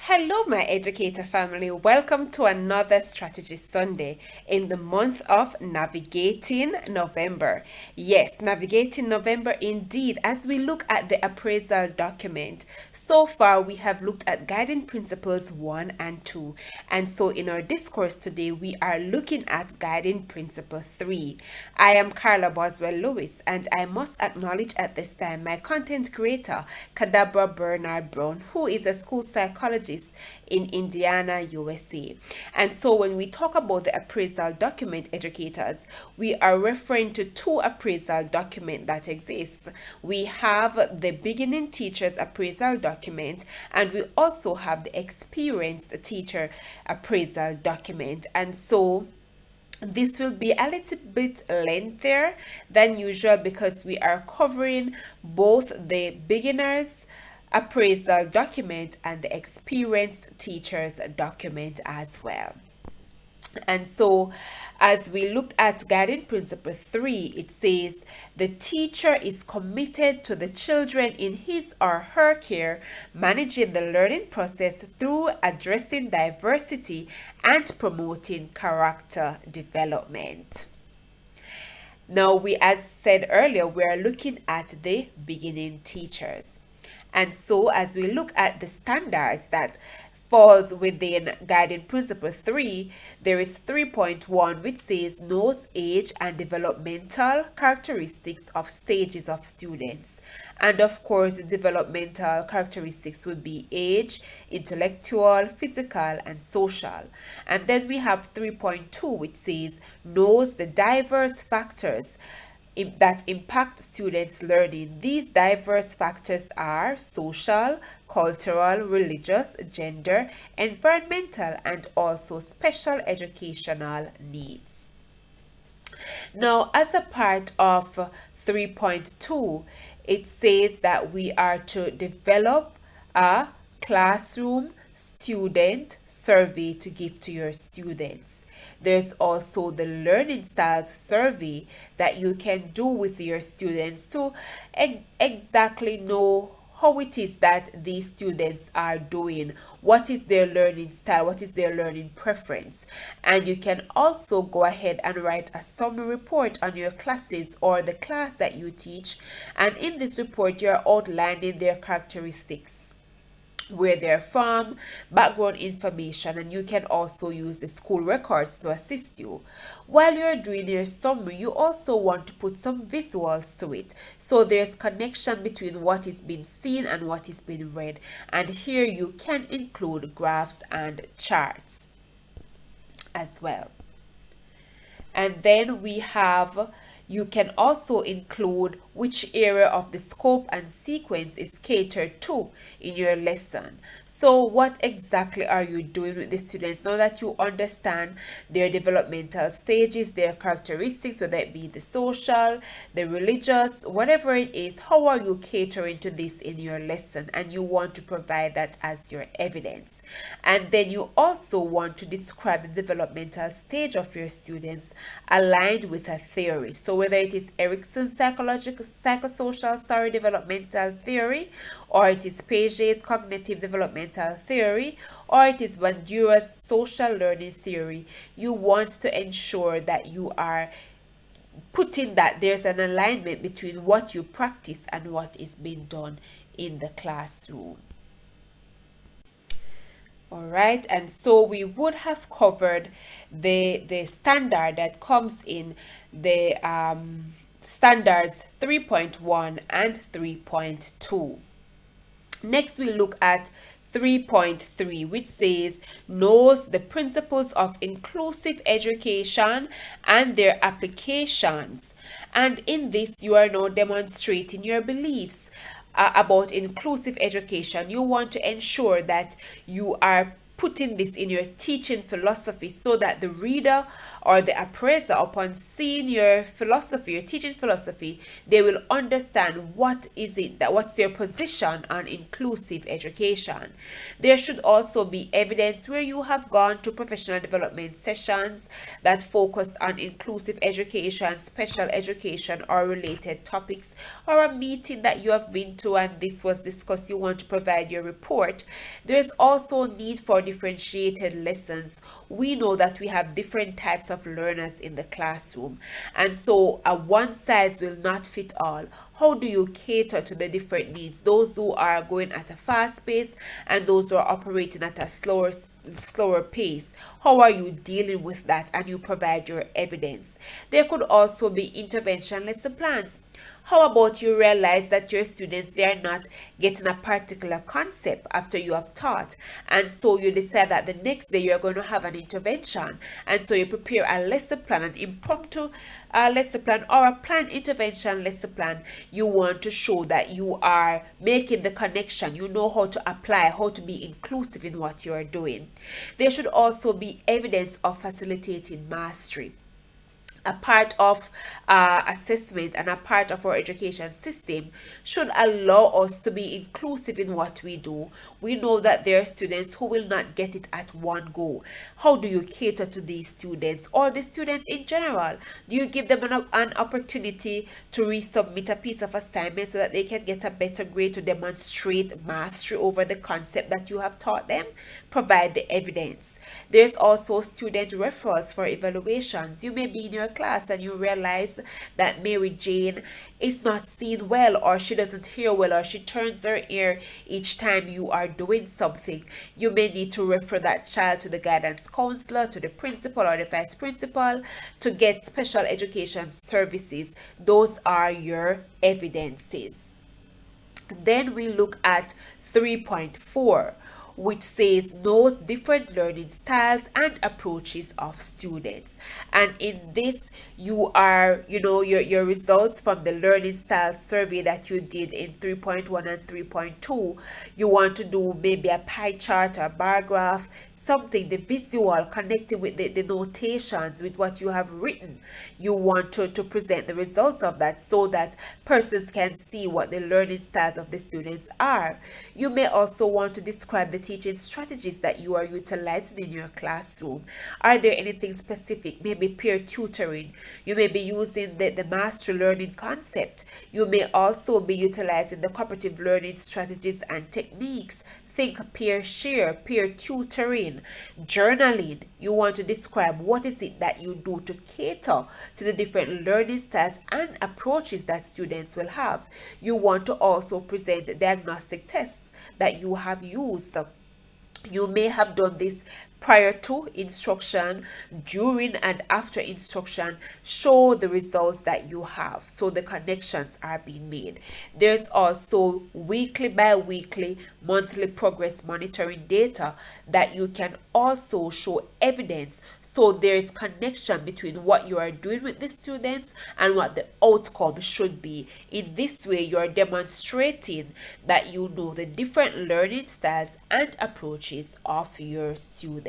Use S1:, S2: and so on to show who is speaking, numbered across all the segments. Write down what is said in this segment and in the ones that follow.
S1: Hello, my educator family. Welcome to another Strategy Sunday in the month of Navigating November. Yes, Navigating November indeed, as we look at the appraisal document. So far, we have looked at guiding principles 1 and 2. And so, in our discourse today, we are looking at guiding principle 3. I am Karla Boswell-Lewis, and I must acknowledge at this time my content creator, Kadabra Bernard Brown, who is a school psychologist in Indiana, USA. And so when we talk about the appraisal document, educators, we are referring to two appraisal documents that exist. We have the beginning teacher's appraisal document, and we also have the experienced teacher appraisal document. And so this will be a little bit lengthier than usual because we are covering both the beginners appraisal document and the experienced teachers document as well. And so, as we look at guiding principle 3, it says the teacher is committed to the children in his or her care, managing the learning process through addressing diversity and promoting character development. Now, as said earlier, we are looking at the beginning teachers. And so as we look at the standards that falls within guiding principle 3, there is 3.1 which says knows age and developmental characteristics of stages of students. And of course, the developmental characteristics would be age, intellectual, physical, and social. And then we have 3.2 which says knows the diverse factors that impact students' learning. These diverse factors are social, cultural, religious, gender, environmental, and also special educational needs. Now, as a part of 3.2, it says that we are to develop a classroom student survey to give to your students. There's also the learning styles survey that you can do with your students to exactly know how it is that these students are doing, what is their learning style, what is their learning preference. And you can also go ahead and write a summary report on your classes or the class that you teach. And in this report, you're outlining their characteristics, where they're from, background information, and you can also use the school records to assist you. While you're doing your summary, you also want to put some visuals to it, so there's connection between what is being seen and what is being read. And here you can include graphs and charts as well. And then you can also include which area of the scope and sequence is catered to in your lesson. So what exactly are you doing with the students now that you understand their developmental stages, their characteristics, whether it be the social, the religious, whatever it is? How are you catering to this in your lesson? And you want to provide that as your evidence. And then you also want to describe the developmental stage of your students aligned with a theory. So whether it is Erickson's psychosocial developmental theory, or it is Piaget's cognitive developmental theory, or it is Bandura's social learning theory, you want to ensure that you are putting that there's an alignment between what you practice and what is being done in the classroom. All right, and so we would have covered the standard that comes in the standards 3.1 and 3.2. Next, we look at 3.3, which says knows the principles of inclusive education and their applications. And in this, you are now demonstrating your beliefs about inclusive education. You want to ensure that you are putting this in your teaching philosophy so that the reader or the appraiser, upon seeing your philosophy, your teaching philosophy, they will understand what's your position on inclusive education. There should also be evidence where you have gone to professional development sessions that focused on inclusive education, special education, or related topics, or a meeting that you have been to and this was discussed. You want to provide your report. There is also need for differentiated lessons. We know that we have different types of learners in the classroom, and so a one size will not fit all. How do you cater to the different needs, those who are going at a fast pace and those who are operating at a slower pace? How are you dealing with that? And you provide your evidence. There could also be intervention lesson plans. How about you realize that your students, they are not getting a particular concept after you have taught, and so you decide that the next day you're going to have an intervention, and so you prepare a lesson plan, an impromptu lesson plan or a planned intervention lesson plan. You want to show that you are making the connection, you know how to apply, how to be inclusive in what you are doing. There should also be evidence of facilitating mastery. A part of assessment and a part of our education system should allow us to be inclusive in what we do. We know that there are students who will not get it at one go. How do you cater to these students or the students in general? Do you give them an opportunity to resubmit a piece of assignment so that they can get a better grade to demonstrate mastery over the concept that you have taught them? Provide the evidence. There's also student referrals for evaluations. You may be in your class and you realize that Mary Jane is not seeing well, or she doesn't hear well, or she turns her ear each time you are doing something. You may need to refer that child to the guidance counselor, to the principal or the vice principal to get special education services. Those are your evidences. Then we look at 3.4, which says knows different learning styles and approaches of students. And in this, you are, your results from the learning style survey that you did in 3.1 and 3.2, you want to do maybe a pie chart or bar graph, something, the visual connected with the notations, with what you have written. You want to present the results of that so that persons can see what the learning styles of the students are. You may also want to describe the teaching strategies that you are utilizing in your classroom. Are there anything specific? Maybe peer tutoring. You may be using the mastery learning concept. You may also be utilizing the cooperative learning strategies and techniques. Think peer share, peer tutoring, journaling. You want to describe what is it that you do to cater to the different learning styles and approaches that students will have. You want to also present diagnostic tests that you have used. You may have done this prior to instruction, during and after instruction. Show the results that you have so the connections are being made. There's also weekly, bi-weekly, monthly progress monitoring data that you can also show evidence, so there's connection between what you are doing with the students and what the outcome should be. In this way, you are demonstrating that you know the different learning styles and approaches of your students.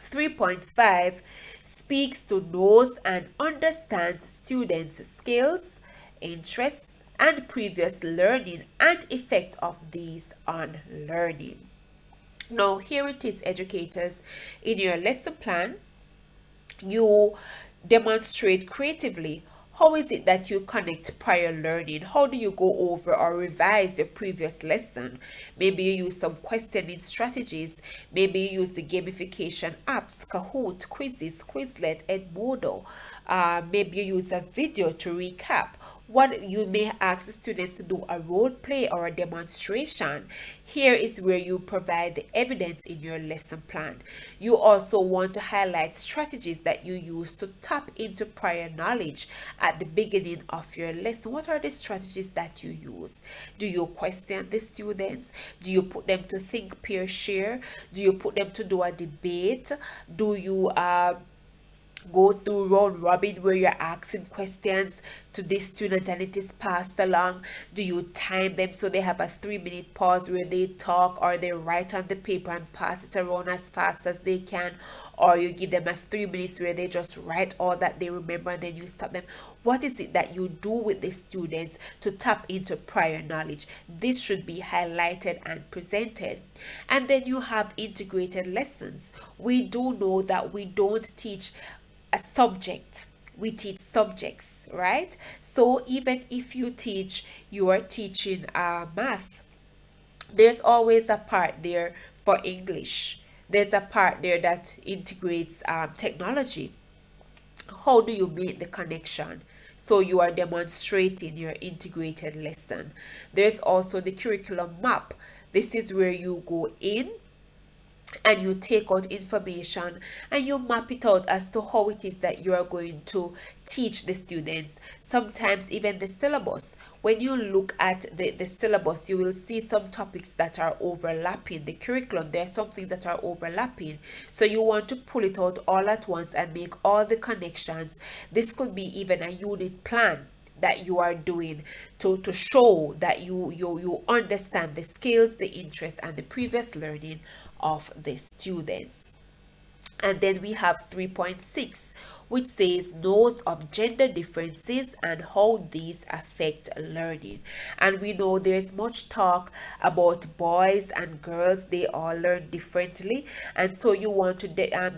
S1: 3.5 speaks to knows and understands students' skills, interests, and previous learning and effect of these on learning. Now, here it is, educators. In your lesson plan, you demonstrate creatively. How is it that you connect prior learning? How do you go over or revise your previous lesson? Maybe you use some questioning strategies. Maybe you use the gamification apps, Kahoot, Quizzes, Quizlet, Edmodo. Maybe you use a video to recap. What you may ask the students to do a role play or a demonstration. Here is where you provide the evidence in your lesson plan. You also want to highlight strategies that you use to tap into prior knowledge at the beginning of your lesson. What are the strategies that you use? Do you question the students? Do you put them to think, peer share? Do you put them to do a debate? Do you go through round robin where you're asking questions to this student and it is passed along? Do you time them so they have a 3 minute pause where they talk or they write on the paper and pass it around as fast as they can? Or you give them a 3 minutes where they just write all that they remember and then you stop them? What is it that you do with the students to tap into prior knowledge? This should be highlighted and presented. And then you have integrated lessons. We do know that we don't teach a subject, we teach subjects, right? So even if you are teaching math, there's always a part there for English. There's a part there that integrates technology. How do you make the connection? So you are demonstrating your integrated lesson. There's also the curriculum map. This is where you go in and you take out information and you map it out as to how it is that you are going to teach the students. Sometimes even the syllabus, when you look at the syllabus, you will see some topics that are overlapping. The curriculum, there are some things that are overlapping, so you want to pull it out all at once and make all the connections. This could be even a unit plan that you are doing to show that you understand the skills, the interests, and the previous learning of the students. And then we have 3.6, which says notes of gender differences and how these affect learning. And we know there's much talk about boys and girls, they all learn differently. And so you want to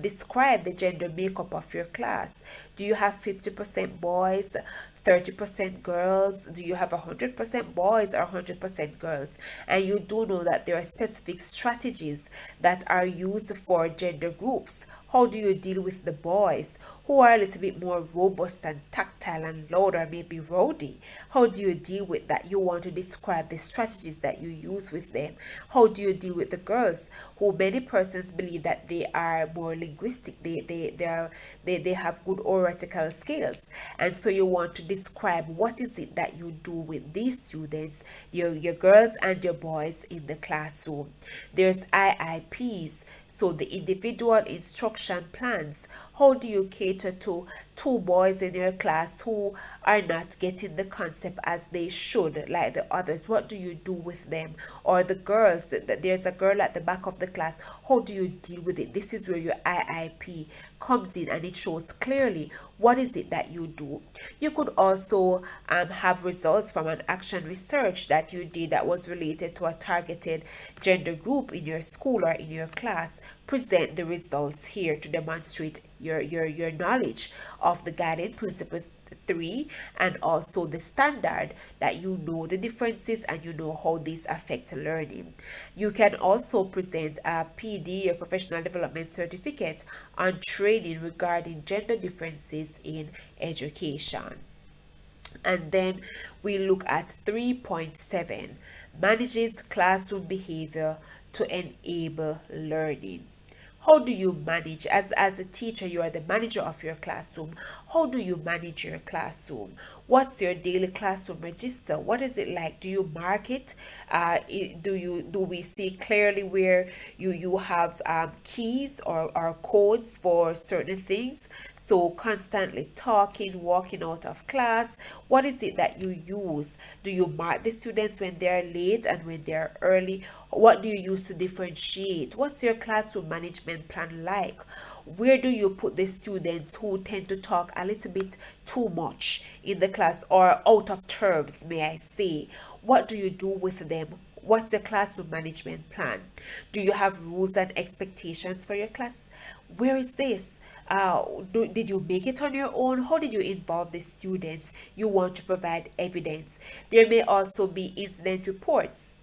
S1: describe the gender makeup of your class. Do you have 50% boys, 30% girls? Do you have 100% boys or 100% girls? And you do know that there are specific strategies that are used for gender groups. How do you deal with the boys who are a little bit more robust and tactile and louder, maybe rowdy? How do you deal with that? You want to describe the strategies that you use with them. How do you deal with the girls who many persons believe that they are more linguistic, they have good oratory skills, and so you want to describe what is it that you do with these students, your girls and your boys in the classroom. There's IIPs, so the individual instruction plans. How do you cater to two boys in your class who are not getting the concept as they should, like the others? What do you do with them? Or the girls, there's a girl at the back of the class. How do you deal with it? This is where your IIP comes in and it shows clearly what is it that you do. You could also have results from an action research that you did that was related to a targeted gender group in your school or in your class. Present the results here to demonstrate your knowledge of the guiding principle 3 and also the standard, that you know the differences and you know how these affect learning. You can also present a PD, a professional development certificate, on training regarding gender differences in education. And then we look at 3.7, manages classroom behavior to enable learning. How do you manage, as a teacher, you are the manager of your classroom? How do you manage your classroom? What's your daily classroom register? What is it like? Do you mark it? Do we see clearly where you have keys or codes for certain things? So constantly talking, walking out of class. What is it that you use? Do you mark the students when they're late and when they're early? What do you use to differentiate? What's your classroom management plan like? Where do you put the students who tend to talk a little bit too much in the class or out of terms, may I say? What do you do with them? What's the classroom management plan? Do you have rules and expectations for your class? Where is this? Did you make it on your own? How did you involve the students? You want to provide evidence. There may also be incident reports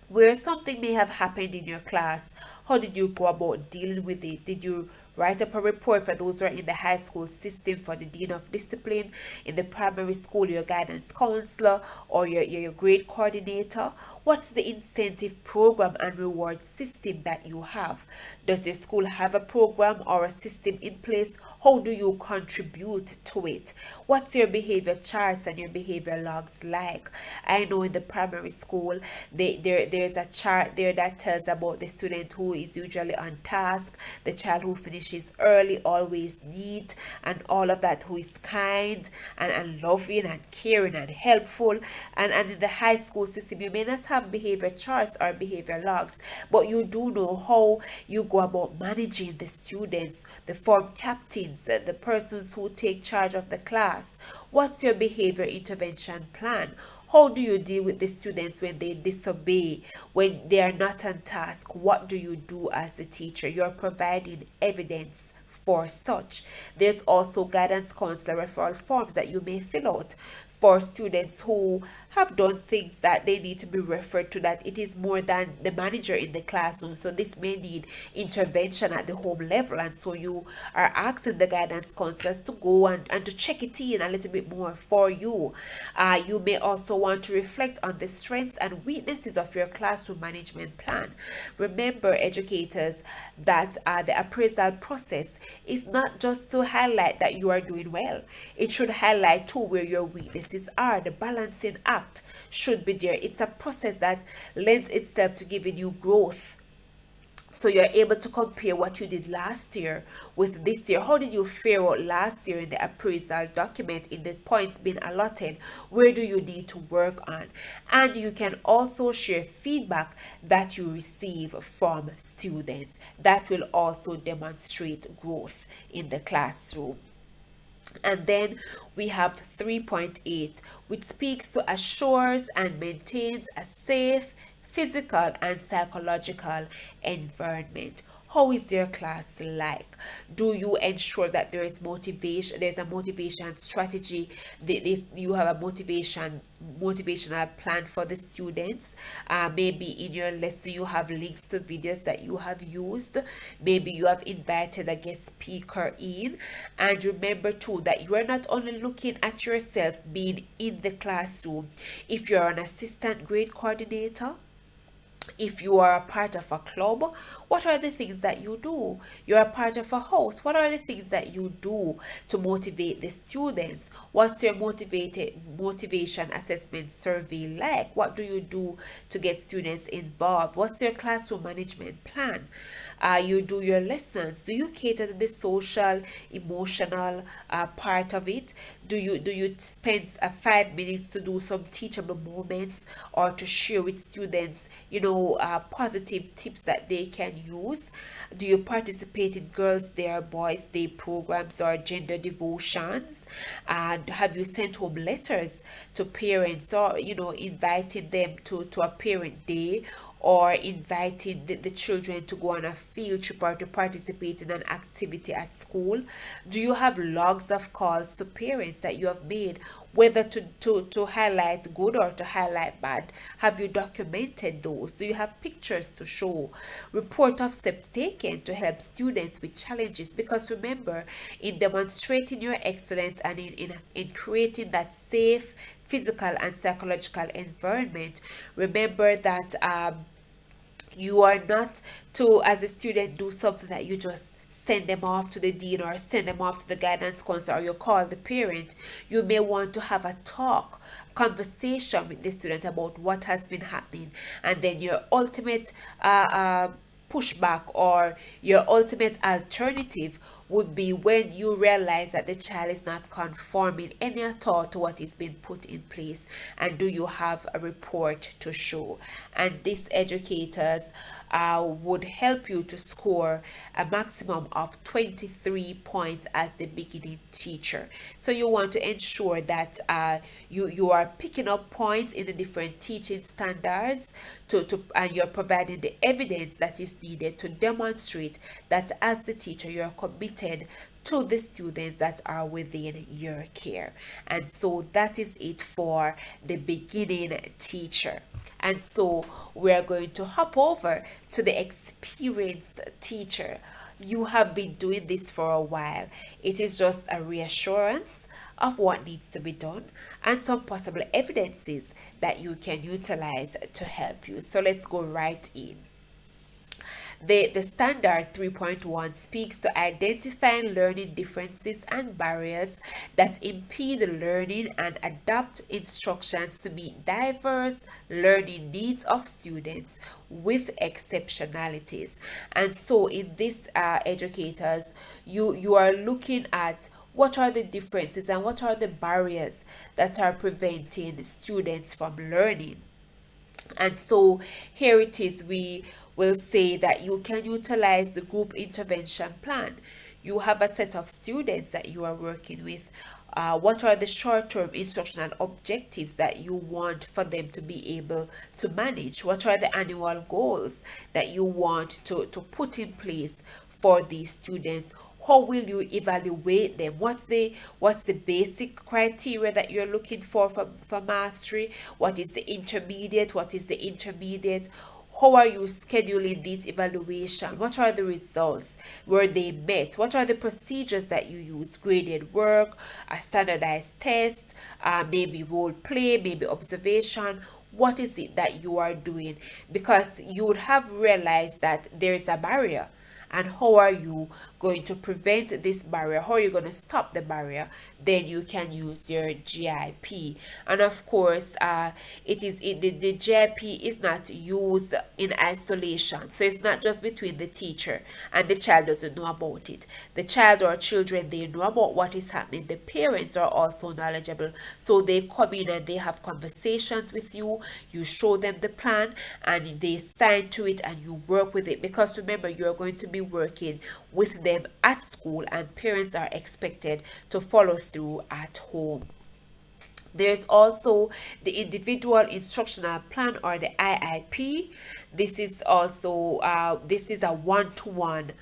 S1: where something may have happened in your class. How did you go about dealing with it? Did you write up a report for those who are in the high school system for the dean of discipline, in the primary school your guidance counselor or your grade coordinator? What's the incentive program and reward system that you have? Does your school have a program or a system in place? How do you contribute to it? What's your behavior charts and your behavior logs like? I know in the primary school there's a chart there that tells about the student who is usually on task, the child who finishes finishes early, always neat and all of that, who is kind and loving and caring and helpful. And in the high school system, you may not have behavior charts or behavior logs, but you do know how you go about managing the students, the form captains, the persons who take charge of the class. What's your behavior intervention plan? How do you deal with the students when they disobey, when they are not on task? What do you do as the teacher? You're providing evidence for such. There's also guidance counselor referral forms that you may fill out for students who have done things that they need to be referred to, that it is more than the manager in the classroom. So this may need intervention at the home level, and so you are asking the guidance counselors to go and to check it in a little bit more for you. You may also want to reflect on the strengths and weaknesses of your classroom management plan. Remember, educators, that the appraisal process is not just to highlight that you are doing well. It should highlight too where your weaknesses are. The balancing act should be there. It's a process that lends itself to giving you growth, so you're able to compare what you did last year with this year. How did you fare out last year in the appraisal document, in the points being allotted? Where do you need to work on? And you can also share feedback that you receive from students. That will also demonstrate growth in the classroom. And then we have 3.8, which speaks to assures and maintains a safe physical and psychological environment. How is their class like? Do you ensure that there is motivation? There's a motivation strategy. You have a motivational plan for the students. Maybe in your lesson you have links to videos that you have used. Maybe you have invited a guest speaker in. And remember too that you are not only looking at yourself being in the classroom. If you're an assistant grade coordinator, if you are a part of a club, what are the things that you do? You're a part of a house. What are the things that you do to motivate the students? What's your motivation assessment survey like? What do you do to get students involved? What's your classroom management plan? You do your lessons. Do you cater to the social, emotional part of it? Do you spend 5 minutes to do some teachable moments, or to share with students, positive tips that they can use? Do you participate in Girls' Day or Boys' Day programs or gender devotions? And have you sent home letters to parents, or inviting them to a parent day, or inviting the children to go on a field trip or to participate in an activity at school? Do you have logs of calls to parents that you have made, whether to highlight good or to highlight bad? Have you documented those? Do you have pictures to show? Report of steps taken to help students with challenges, because remember, in demonstrating your excellence and in creating that safe physical and psychological environment, remember that you are not to, as a student, do something that you just send them off to the dean or send them off to the guidance counselor, or you call the parent. You may want to have a conversation with the student about what has been happening, and then your ultimate pushback or your ultimate alternative would be when you realize that the child is not conforming any at all to what is being put in place, and do you have a report to show? And these educators would help you to score a maximum of 23 points as the beginning teacher. So you want to ensure that you are picking up points in the different teaching standards and you're providing the evidence that is needed to demonstrate that as the teacher you're committed to the students that are within your care. And so that is it for the beginning teacher. And so we're going to hop over to the experienced teacher. You have been doing this for a while. It is just a reassurance of what needs to be done and some possible evidences that you can utilize to help you. So let's go right in. The standard 3.1 speaks to identifying learning differences and barriers that impede learning and adapt instructions to meet diverse learning needs of students with exceptionalities. And so in this, educators, you are looking at what are the differences and what are the barriers that are preventing students from learning. And so here it is, we will say that you can utilize the group intervention plan. You have a set of students that you are working with. What are the short-term instructional objectives that you want for them to be able to manage? What are the annual goals that you want to put in place for these students? How will you evaluate them? What's the basic criteria that you're looking for mastery? What is the intermediate? What is the intermediate? How are you scheduling these evaluation? What are the results? Were they met? What are the procedures that you use? Graded work, a standardized test, maybe role play, maybe observation. What is it that you are doing? Because you would have realized that there is a barrier. And how are you going to prevent this barrier? How are you going to stop the barrier? Then you can use your GIP. And of course, the GIP is not used in isolation. So it's not just between the teacher and the child doesn't know about it. The child or children, they know about what is happening. The parents are also knowledgeable. So they come in and they have conversations with you. You show them the plan and they sign to it and you work with it. Because remember, you're going to be working with them at school and parents are expected to follow through at home. There's also the individual instructional plan or the IIP. This is also this is a one-to-one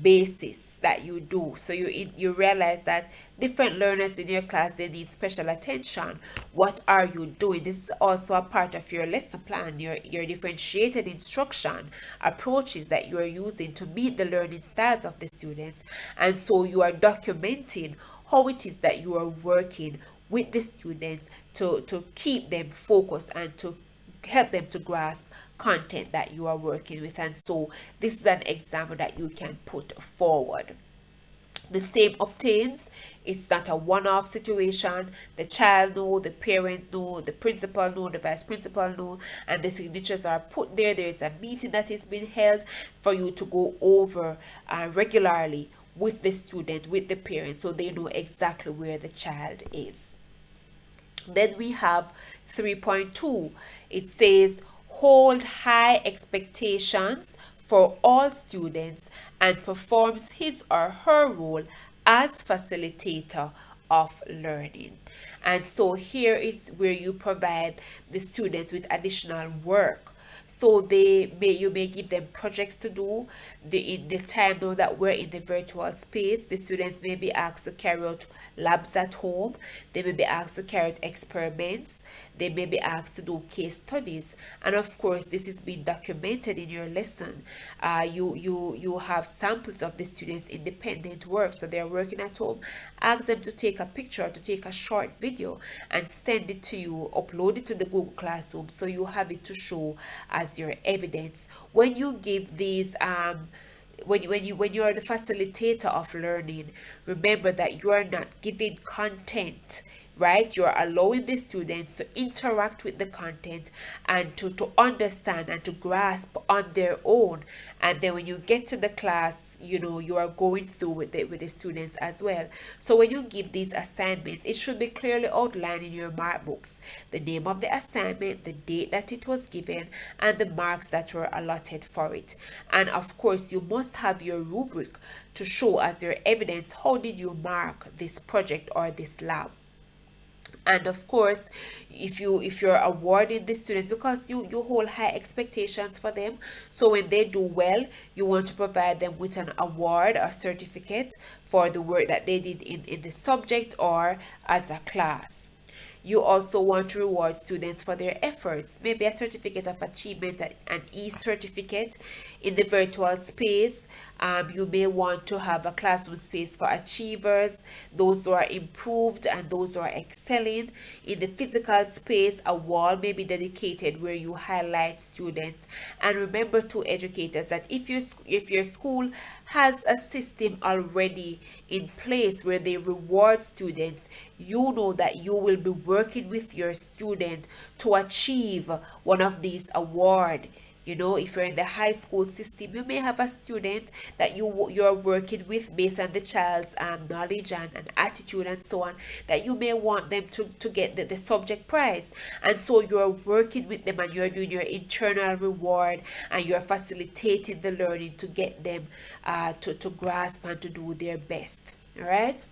S1: basis that you do. So you realize that different learners in your class, they need special attention. What are you doing? This is also a part of your lesson plan, your differentiated instruction approaches that you are using to meet the learning styles of the students. And so you are documenting how it is that you are working with the students to keep them focused and to help them to grasp content that you are working with. And so this is an example that you can put forward. The same obtains. It's not a one-off situation. The child know, the parent know, the principal know, the vice principal know, and the signatures are put there. There is a meeting that is being held for you to go over regularly with the student, with the parent, so they know exactly where the child is. Then we have 3.2. It says hold high expectations for all students and performs his or her role as facilitator of learning. And so here is where you provide the students with additional work. So you may give them projects to do. In the time now that we're in the virtual space, the students may be asked to carry out labs at home. They may be asked to carry out experiments. They may be asked to do case studies. And of course, this is being documented in your lesson. You have samples of the students' independent work. So they're working at home. Ask them to take a picture, to take a short video and send it to you, upload it to the Google Classroom so you have it to show as your evidence. When you give these when you are the facilitator of learning, remember that you are not giving content, right? You're allowing the students to interact with the content and to understand and to grasp on their own. And then when you get to the class, you are going through with the students as well. So when you give these assignments, it should be clearly outlined in your mark books: the name of the assignment, the date that it was given, and the marks that were allotted for it. And of course, you must have your rubric to show as your evidence how did you mark this project or this lab. And of course, if you're awarding the students, because you hold high expectations for them, so when they do well, you want to provide them with an award or certificate for the work that they did in the subject or as a class. You also want to reward students for their efforts, maybe a certificate of achievement, an e-certificate in the virtual space. You may want to have a classroom space for achievers, those who are improved and those who are excelling. In the physical space, a wall may be dedicated where you highlight students. And remember, to educators, that if your school has a system already in place where they reward students, you know that you will be working with your student to achieve one of these awards. You know, if you're in the high school system, you may have a student that you're working with based on the child's knowledge and attitude and so on, that you may want them to get the subject prize. And so you're working with them and you're doing your internal reward and you're facilitating the learning to get them to grasp and to do their best. All right.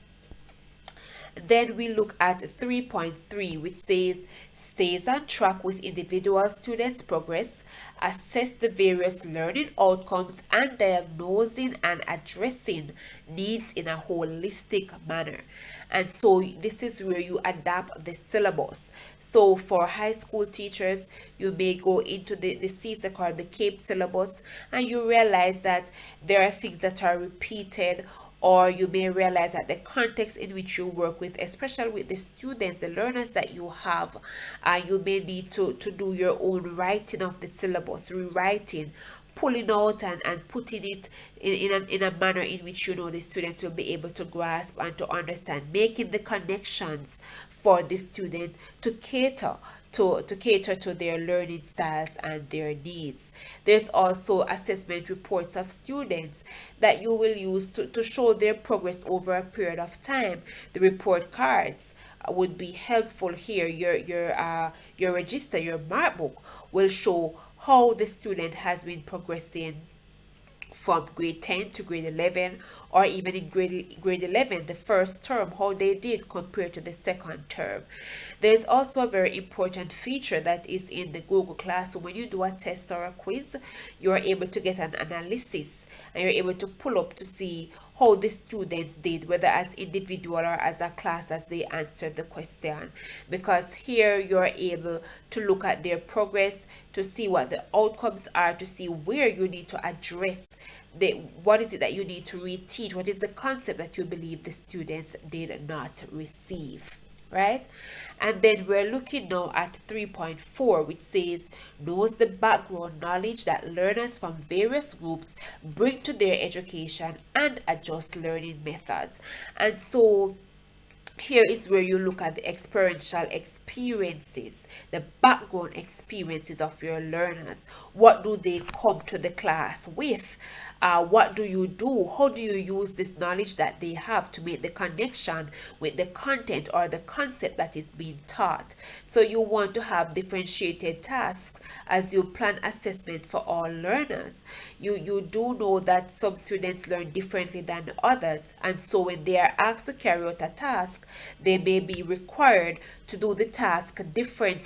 S1: Then we look at 3.3, which says stays on track with individual students' progress, assess the various learning outcomes, and diagnosing and addressing needs in a holistic manner. And so this is where you adapt the syllabus. So for high school teachers, you may go into the CSEC or the CAPE syllabus, and you realize that there are things that are repeated, or you may realize that the context in which you work with, especially with the students, the learners that you have, you may need to do your own writing of the syllabus, rewriting, pulling out and putting it in a manner in which you know the students will be able to grasp and to understand, making the connections for the student to cater to their learning styles and their needs. There's also assessment reports of students that you will use to show their progress over a period of time. The report cards would be helpful here. Your register, your mark book will show how the student has been progressing from grade 10 to grade 11, or even in grade 11, the first term, how they did compared to the second term. There's also a very important feature that is in the Google Classroom. When you do a test or a quiz, you're able to get an analysis and you're able to pull up to see how the students did, whether as individual or as a class, as they answered the question. Because here you're able to look at their progress, to see what the outcomes are, to see where you need to address what is it that you need to reteach, what is the concept that you believe the students did not receive, right? And then we're looking now at 3.4, which says knows the background knowledge that learners from various groups bring to their education and adjust learning methods. And so here is where you look at the experiential experiences, the background experiences of your learners. What do they come to the class with? What do you do? How do you use this knowledge that they have to make the connection with the content or the concept that is being taught? So you want to have differentiated tasks as you plan assessment for all learners. You do know that some students learn differently than others, and so when they are asked to carry out a task, they may be required to do the task different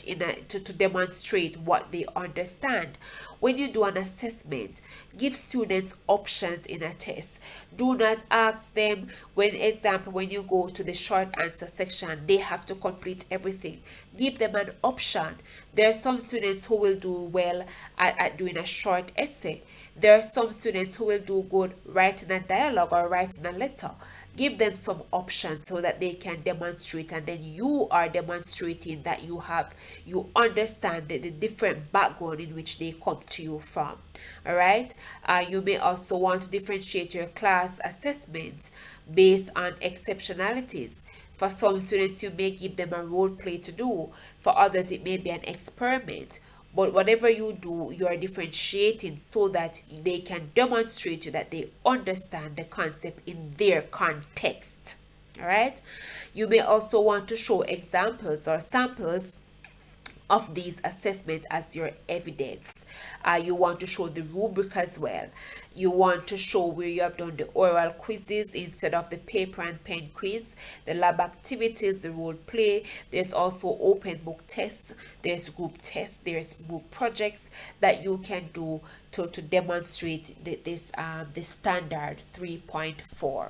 S1: to demonstrate what they understand. When you do an assessment, give students options in a test. Do not ask them, when you go to the short answer section, they have to complete everything. Give them an option. There are some students who will do well at doing a short essay. There are some students who will do good writing a dialogue or writing a letter. Give them some options so that they can demonstrate, and then you are demonstrating that you understand the different background in which they come to you from. All right. You may also want to differentiate your class assessments based on exceptionalities. For some students, you may give them a role play to do. For others, it may be an experiment. But whatever you do, you are differentiating so that they can demonstrate to you that they understand the concept in their context. All right. You may also want to show examples or samples of these assessments as your evidence. You want to show the rubric as well. You want to show where you have done the oral quizzes instead of the paper and pen quiz, the lab activities, the role play. There's also open book tests, there's group tests, there's book projects that you can do to demonstrate this standard 3.4.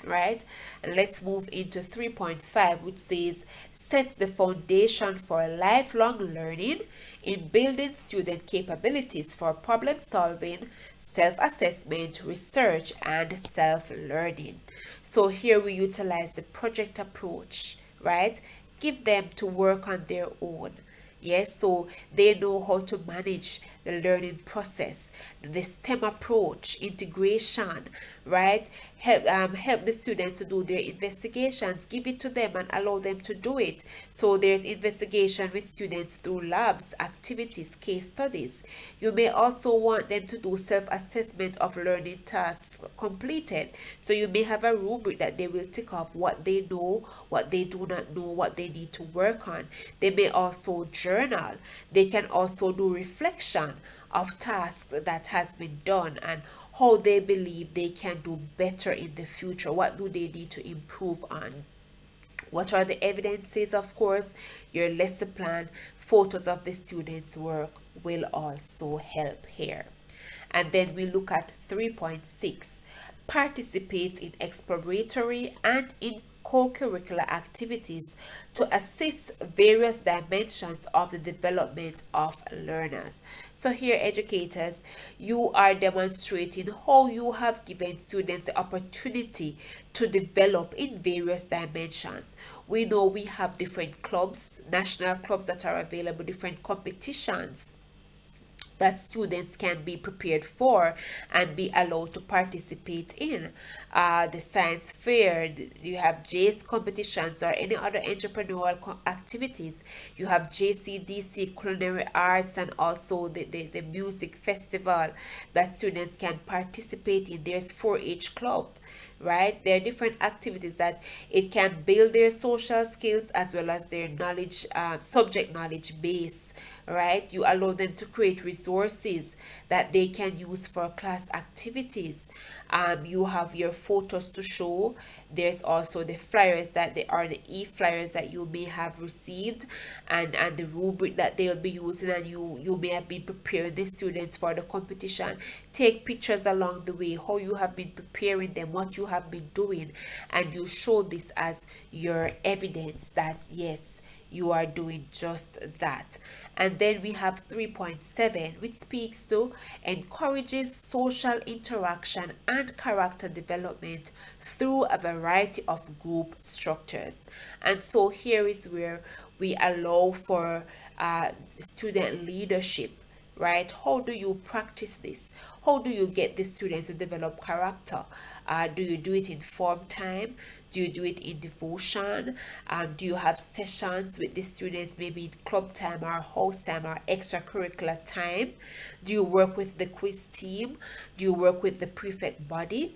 S1: right? And let's move into 3.5, which says sets the foundation for lifelong learning in building student capabilities for problem solving, self-assessment, research, and self-learning. So here we utilize the project approach, right? Give them to work on their own. Yes, so they know how to manage the learning process, the STEM approach, integration, right? Help the students to do their investigations, give it to them and allow them to do it. So there's investigation with students through labs, activities, case studies. You may also want them to do self-assessment of learning tasks completed. So you may have a rubric that they will tick off what they know, what they do not know, what they need to work on. They may also journal. They can also do reflection of tasks that has been done and how they believe they can do better in the future. What do they need to improve on? What are the evidences? Of course, your lesson plan, photos of the students' work will also help here. And then we look at 3.6, participate in exploratory and in co-curricular activities to assist various dimensions of the development of learners. So here, educators, you are demonstrating how you have given students the opportunity to develop in various dimensions. We know we have different clubs, national clubs that are available, different competitions that students can be prepared for and be allowed to participate in. The science fair, you have JACE competitions or any other entrepreneurial activities. You have JCDC culinary arts and also the music festival that students can participate in. There's 4-H club, right? There are different activities that it can build their social skills as well as their knowledge, subject knowledge base, right? You allow them to create resources that they can use for class activities. You have your photos to show. There's also the flyers that they are the e-flyers that you may have received, and the rubric that they'll be using, and you may have been preparing the students for the competition. Take pictures along the way, how you have been preparing them, what you have been doing, and you show this as your evidence that yes, you are doing just that. And then we have 3.7, which speaks to encourages social interaction and character development through a variety of group structures. And so here is where we allow for student leadership, right? How do you practice this? How do you get the students to develop character? Do you do it in form time? Do you do it in devotion? Do you have sessions with the students, maybe in club time or house time or extracurricular time? Do you work with the quiz team? Do you work with the prefect body?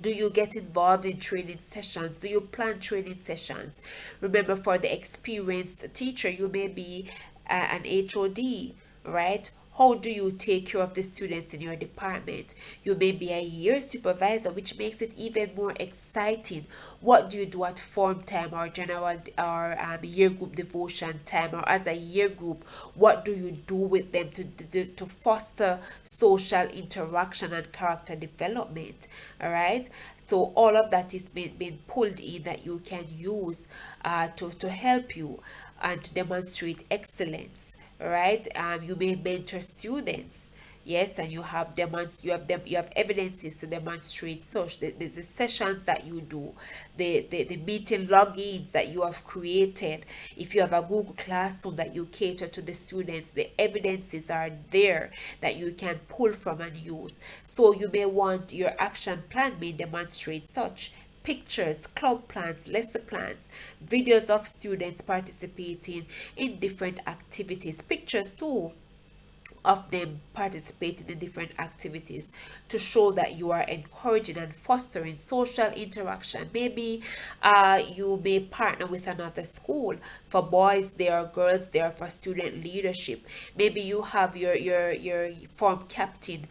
S1: Do you get involved in training sessions? Do you plan training sessions? Remember, for the experienced teacher, you may be an HOD, right? How do you take care of the students in your department? You may be a year supervisor, which makes it even more exciting. What do you do at form time or general or year group devotion time, or as a year group? What do you do with them to foster social interaction and character development? All right. So all of that is being pulled in that you can use to help you and to demonstrate excellence, right? You may mentor students, yes, and you have evidences to demonstrate such the sessions that you do, the meeting logins that you have created. If you have a Google Classroom that you cater to the students, the evidences are there that you can pull from and use. So you may want your action plan may demonstrate such pictures, club plans, lesson plans, videos of students participating in different activities, pictures too of them participating in different activities to show that you are encouraging and fostering social interaction. Maybe you may partner with another school. For boys there, are girls there, for student leadership. Maybe you have your form captain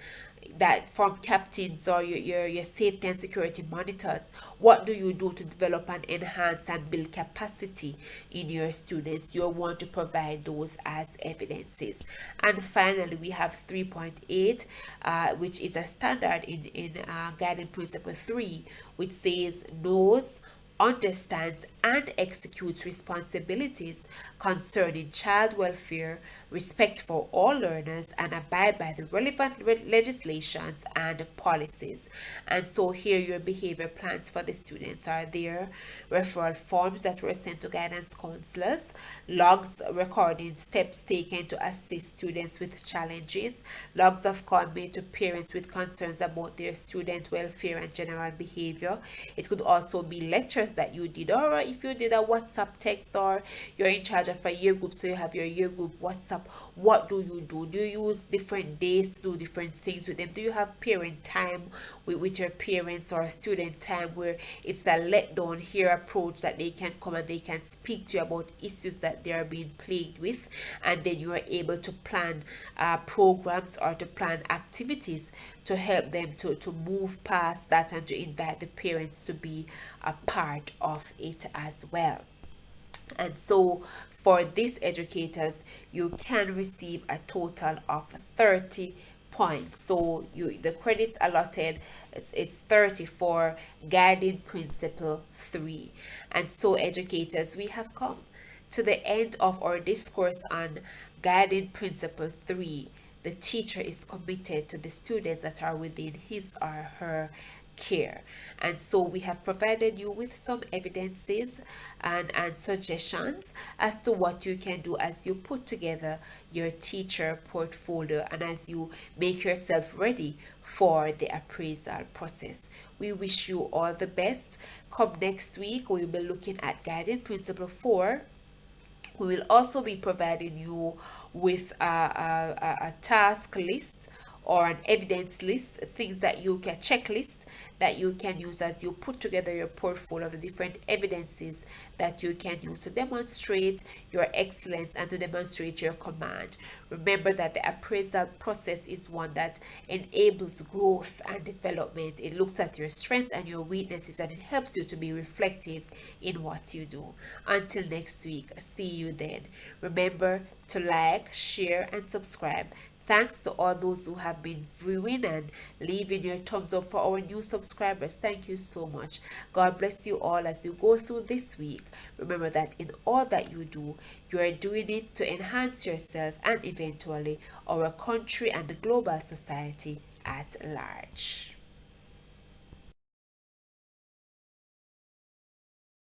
S1: that from captains or your safety and security monitors. What do you do to develop and enhance and build capacity in your students? You'll want to provide those as evidences. And finally, we have 3.8, which is a standard in guiding principle 3, which says knows, understands and executes responsibilities concerning child welfare, respect for all learners, and abide by the relevant legislations and policies. And so here your behavior plans for the students are there, referral forms that were sent to guidance counselors, logs recording steps taken to assist students with challenges, logs of call made to parents with concerns about their student welfare and general behavior. It could also be lectures that you did, or if you did a WhatsApp text, or you're in charge of a year group, so you have your year group WhatsApp. What do you do? Do you use different days to do different things with them? Do you have parent time with your parents, or student time where it's a let down here approach that they can come and they can speak to you about issues that they are being plagued with, and then you are able to plan programs or to plan activities to help them to move past that and to invite the parents to be a part of it as well. And so for these educators, you can receive a total of 30 points. So the credits allotted, it's 30 for guiding principle 3. And so educators, we have come to the end of our discourse on guiding principle 3. The teacher is committed to the students that are within his or her care. And so we have provided you with some evidences and suggestions as to what you can do as you put together your teacher portfolio and as you make yourself ready for the appraisal process. We wish you all the best. Come next week, we'll be looking at guiding principle 4. We will also be providing you with a task list or an evidence list, things that you can, checklist that you can use as you put together your portfolio of the different evidences that you can use to demonstrate your excellence and to demonstrate your command. Remember that the appraisal process is one that enables growth and development. It looks at your strengths and your weaknesses, and it helps you to be reflective in what you do. Until next week, see you then. Remember to like, share, and subscribe. Thanks to all those who have been viewing and leaving your thumbs up for our new subscribers. Thank you so much. God bless you all as you go through this week. Remember that in all that you do, you are doing it to enhance yourself and eventually our country and the global society at large.